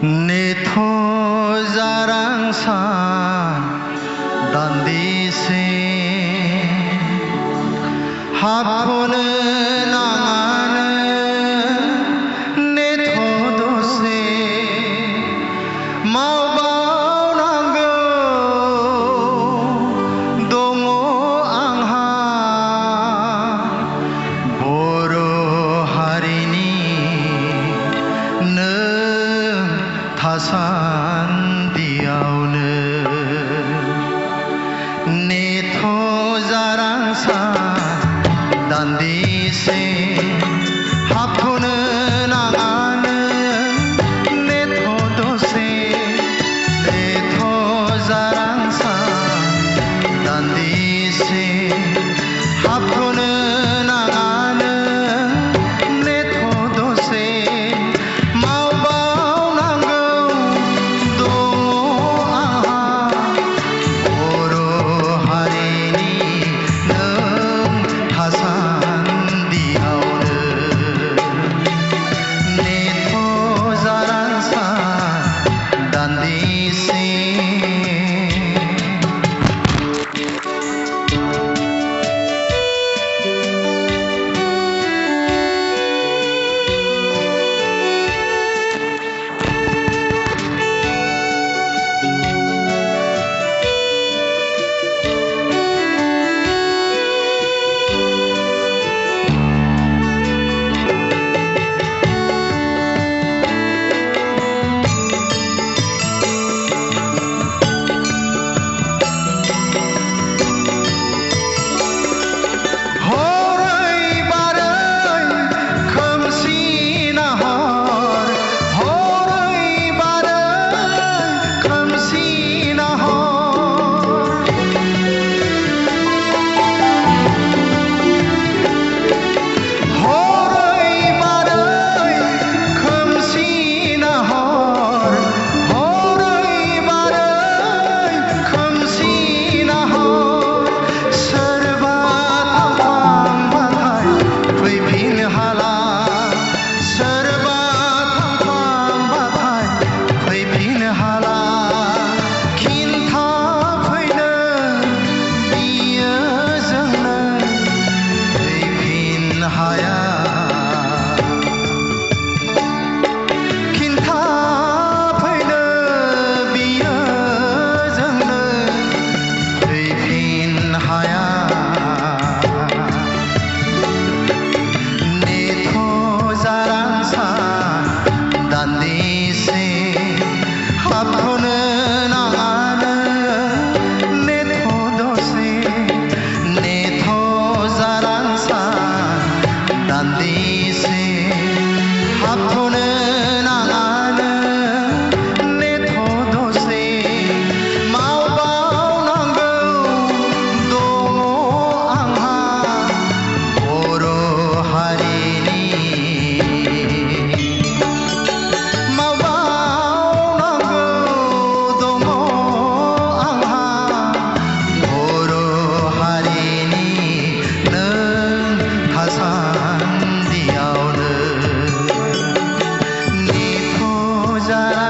내 토자랑산 단디세 하포는 앙하는 내 토도세 마우바우랑고 동호 앙하 보로하리니 능 타산 디아우는 내 토자랑산 단디세 하푸는 앙하는 내 토도세 내 토자랑산 단디세 하푸는 앙하는 내 토도세 마우바우랑고 동호 앙하 보로하리니 능 타산 디아오는 내 토자랑산 단디세 하푸는 앙하는 내 토도세 내 토자랑산 단디세 하푸는 앙하는 내 토도세 마우바우랑고 동호 앙하 보로하리니 타산 디아오는 네 토자